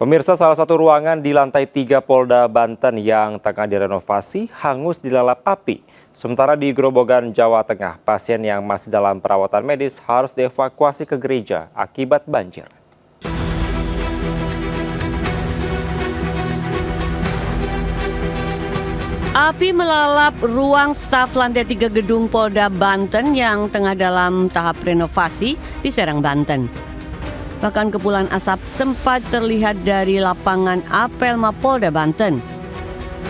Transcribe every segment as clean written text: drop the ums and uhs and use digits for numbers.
Pemirsa, salah satu ruangan di lantai 3 Polda Banten yang tengah direnovasi hangus dilalap api. Sementara di Grobogan, Jawa Tengah, pasien yang masih dalam perawatan medis harus dievakuasi ke gereja akibat banjir. Api melalap ruang staf lantai 3 gedung Polda Banten yang tengah dalam tahap renovasi di Serang, Banten. Bahkan kepulan asap sempat terlihat dari lapangan apel Mapolda Banten.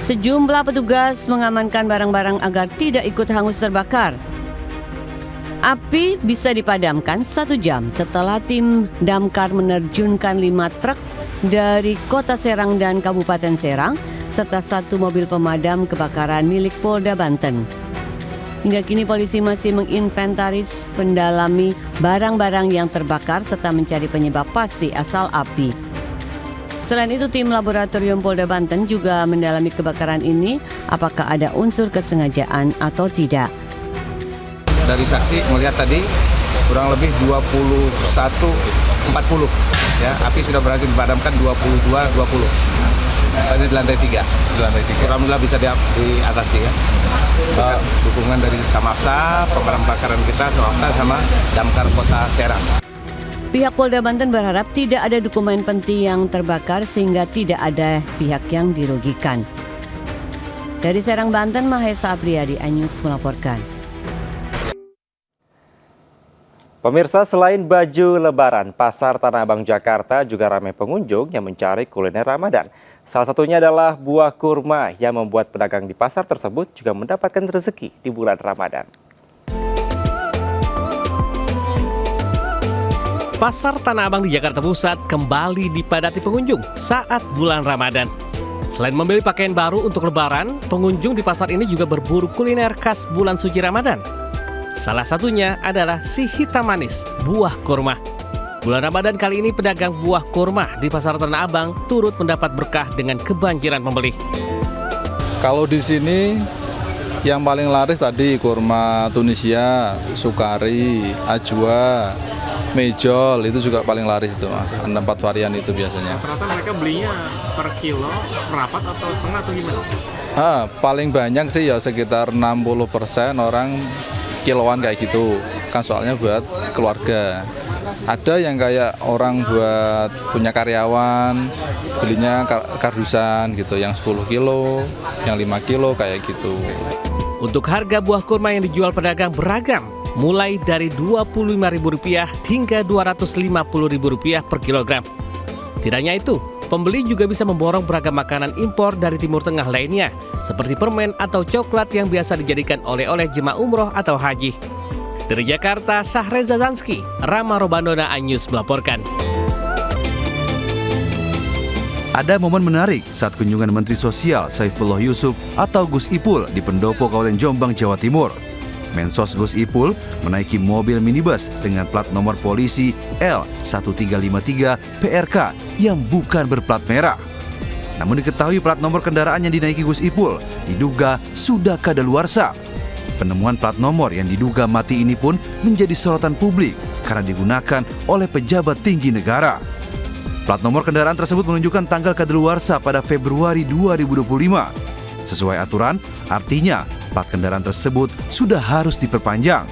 Sejumlah petugas mengamankan barang-barang agar tidak ikut hangus terbakar. Api bisa dipadamkan 1 jam setelah tim damkar menerjunkan 5 truk dari Kota Serang dan Kabupaten Serang serta 1 mobil pemadam kebakaran milik Polda Banten. Hingga kini polisi masih menginventaris, mendalami barang-barang yang terbakar serta mencari penyebab pasti asal api. Selain itu, tim laboratorium Polda Banten juga mendalami kebakaran ini apakah ada unsur kesengajaan atau tidak. Dari saksi melihat tadi kurang lebih 21.40 ya, api sudah berhasil dipadamkan 22.20. Tadi di lantai 3. Alhamdulillah bisa diatasi ya. Dukungan dari Samapta, pemadam kebakaran kita, Samapta sama Damkar Kota Serang. Pihak Polda Banten berharap tidak ada dokumen penting yang terbakar sehingga tidak ada pihak yang dirugikan. Dari Serang, Banten, Mahesa Apriadi, iNews melaporkan. Pemirsa, selain baju lebaran, Pasar Tanah Abang Jakarta juga ramai pengunjung yang mencari kuliner Ramadan. Salah satunya adalah buah kurma yang membuat pedagang di pasar tersebut juga mendapatkan rezeki di bulan Ramadan. Pasar Tanah Abang di Jakarta Pusat kembali dipadati pengunjung saat bulan Ramadan. Selain membeli pakaian baru untuk lebaran, pengunjung di pasar ini juga berburu kuliner khas bulan suci Ramadan. Salah satunya adalah si hitam manis, buah kurma. Bulan Ramadan kali ini pedagang buah kurma di Pasar Tanah Abang turut mendapat berkah dengan kebanjiran pembeli. Kalau di sini yang paling laris tadi kurma Tunisia, Sukari, Ajwa, Mejol, itu juga paling laris itu. Ada 4 varian itu biasanya. Rata-rata mereka belinya per kilo, seperempat atau setengah atau gimana? Paling banyak sih ya sekitar 60% orang kiloan kayak gitu. Kan soalnya buat keluarga. Ada yang kayak orang buat punya karyawan, belinya kardusan gitu, yang 10 kilo, yang 5 kilo kayak gitu. Untuk harga buah kurma yang dijual pedagang beragam, mulai dari Rp25.000 hingga Rp250.000 per kilogram. Tidak hanya itu, pembeli juga bisa memborong beragam makanan impor dari Timur Tengah lainnya, seperti permen atau coklat yang biasa dijadikan oleh-oleh jemaah umroh atau haji. Dari Jakarta, Sahreza Zanski, Rama Robandona, iNews melaporkan. Ada momen menarik saat kunjungan Menteri Sosial Saifullah Yusuf atau Gus Ipul di Pendopo, Kabupaten Jombang, Jawa Timur. Mensos Gus Ipul menaiki mobil minibus dengan plat nomor polisi L1353 PRK yang bukan berplat merah. Namun diketahui plat nomor kendaraan yang dinaiki Gus Ipul diduga sudah kadaluarsa. Penemuan plat nomor yang diduga mati ini pun menjadi sorotan publik karena digunakan oleh pejabat tinggi negara. Plat nomor kendaraan tersebut menunjukkan tanggal kadaluarsa pada Februari 2025. Sesuai aturan, artinya plat kendaraan tersebut sudah harus diperpanjang.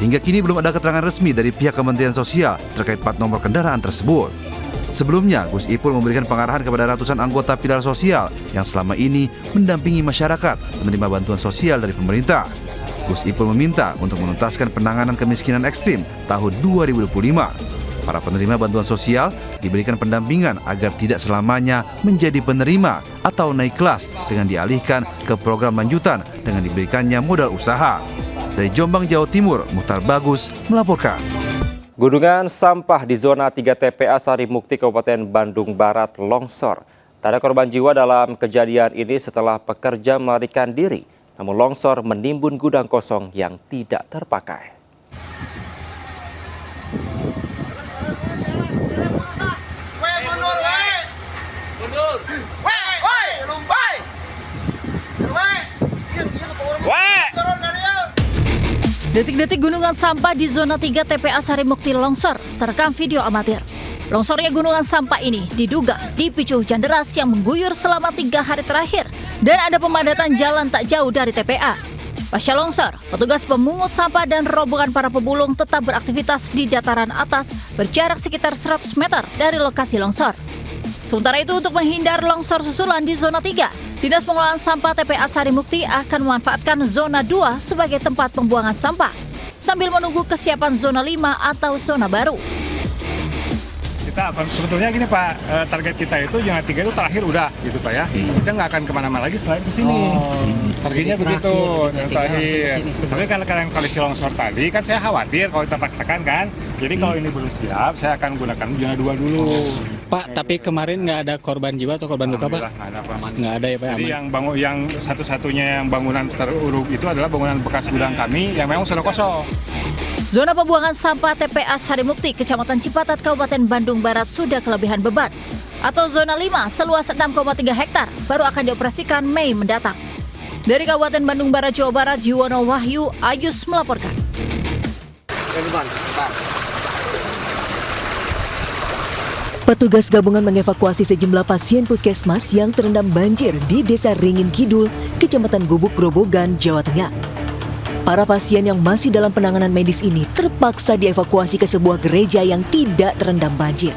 Hingga kini belum ada keterangan resmi dari pihak Kementerian Sosial terkait plat nomor kendaraan tersebut. Sebelumnya, Gus Ipul memberikan pengarahan kepada ratusan anggota pilar sosial yang selama ini mendampingi masyarakat menerima bantuan sosial dari pemerintah. Gus Ipul meminta untuk menuntaskan penanganan kemiskinan ekstrim tahun 2025. Para penerima bantuan sosial diberikan pendampingan agar tidak selamanya menjadi penerima atau naik kelas dengan dialihkan ke program lanjutan dengan diberikannya modal usaha. Dari Jombang, Jawa Timur, Muhtar Bagus melaporkan. Gunungan sampah di zona 3 TPA Sarimukti, Kabupaten Bandung Barat longsor. Tak ada korban jiwa dalam kejadian ini setelah pekerja melarikan diri. Namun longsor menimbun gudang kosong yang tidak terpakai. Detik-detik gunungan sampah di zona 3 TPA Sarimukti longsor terekam video amatir. Longsornya gunungan sampah ini diduga dipicu hujan deras yang mengguyur selama 3 hari terakhir dan ada pemadatan jalan tak jauh dari TPA. Pasca longsor, petugas pemungut sampah dan rombongan para pemulung tetap beraktivitas di dataran atas berjarak sekitar 100 meter dari lokasi longsor. Sementara itu untuk menghindar longsor susulan di zona 3, Dinas Pengelolaan Sampah TPA Sarimukti akan memanfaatkan zona 2 sebagai tempat pembuangan sampah sambil menunggu kesiapan zona 5 atau zona baru. Kita sebetulnya gini Pak, target kita itu zona 3 itu terakhir udah gitu Pak ya. Kita nggak akan kemana-mana lagi selain ke sini. Targetnya begitu, yang terakhir. Tapi karena kondisi longsor tadi kan saya khawatir kalau kita paksakan kan. Jadi kalau ini belum siap, saya akan gunakan zona 2 dulu. Pak, tapi kemarin nggak ada korban jiwa atau korban luka Pak? Nggak ada Pak. Nggak ada ya Pak? Jadi yang satu-satunya yang bangunan teruruk itu adalah bangunan bekas gudang kami yang memang sudah kosong. Zona pembuangan sampah TPA Sarimukti, Kecamatan Cipatat, Kabupaten Bandung Barat sudah kelebihan beban. Atau zona 5 seluas 6,3 hektar baru akan dioperasikan Mei mendatang. Dari Kabupaten Bandung Barat, Jawa Barat, Yuwono Wahyu, Ayus melaporkan. Petugas gabungan mengevakuasi sejumlah pasien puskesmas yang terendam banjir di Desa Ringin Kidul, Kecamatan Gubuk, Grobogan, Jawa Tengah. Para pasien yang masih dalam penanganan medis ini terpaksa dievakuasi ke sebuah gereja yang tidak terendam banjir.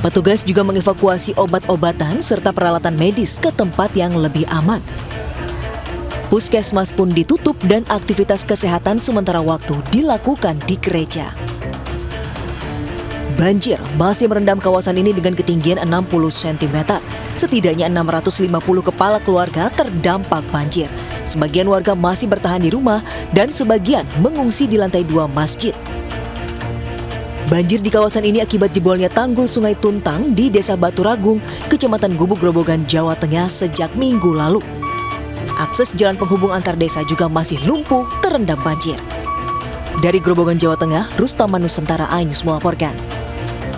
Petugas juga mengevakuasi obat-obatan serta peralatan medis ke tempat yang lebih aman. Puskesmas pun ditutup dan aktivitas kesehatan sementara waktu dilakukan di gereja. Banjir masih merendam kawasan ini dengan ketinggian 60 cm. Setidaknya 650 kepala keluarga terdampak banjir. Sebagian warga masih bertahan di rumah dan sebagian mengungsi di lantai 2 masjid. Banjir di kawasan ini akibat jebolnya tanggul Sungai Tuntang di Desa Batu Ragung, Kecamatan Gubuk, Grobogan, Jawa Tengah sejak Minggu lalu. Akses jalan penghubung antar desa juga masih lumpuh terendam banjir. Dari Grobogan, Jawa Tengah, Rustam Nusantara, iNews melaporkan.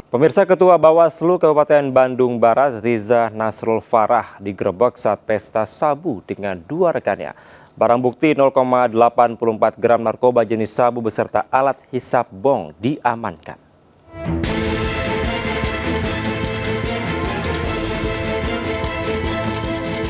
Pemirsa, Ketua Bawaslu Kabupaten Bandung Barat, Riza Nasrul Farah, digerebek saat pesta sabu dengan 2 rekannya. Barang bukti 0,84 gram narkoba jenis sabu beserta alat hisap bong diamankan.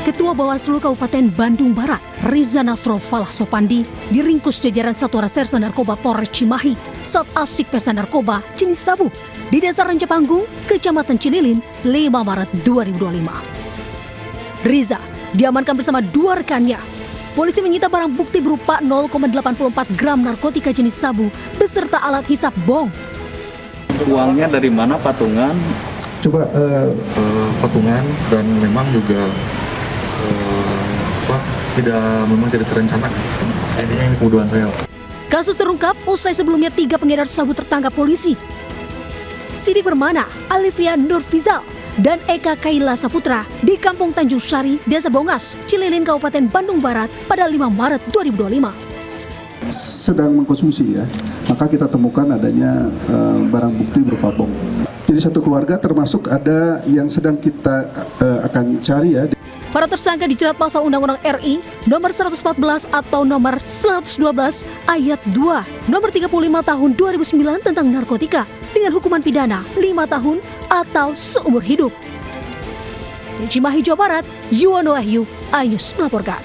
Ketua Bawaslu Kabupaten Bandung Barat, Riza Nasrul Farah Sopandi, diringkus jajaran Satuan Reserse Narkoba Polres Cimahi saat asik pesta narkoba jenis sabu di Desa Rancapanggung, Kecamatan Cililin, 5 Maret 2025. Riza diamankan bersama 2 rekannya. Polisi menyita barang bukti berupa 0,84 gram narkotika jenis sabu beserta alat hisap bong. Uangnya dari mana, patungan? Coba patungan dan memang juga memang tidak terencana. Ini kemudahan saya. Kasus terungkap usai sebelumnya 3 pengedar sabu tertangkap polisi. Sidik Permana, Alivia Nurfizal, dan Eka Kaila Saputra di Kampung Tanjung Sari, Desa Bongas, Cililin, Kabupaten Bandung Barat pada 5 Maret 2025. Sedang mengkonsumsi ya, maka kita temukan adanya barang bukti berupa bom. Jadi satu keluarga termasuk ada yang sedang kita akan cari ya. Para tersangka dijerat pasal Undang-Undang RI nomor 114 atau nomor 112 ayat 2 nomor 35 tahun 2009 tentang narkotika dengan hukuman pidana 5 tahun atau seumur hidup. Di Cimahi, Jawa Barat, Yuwono Wahyu, iNews melaporkan.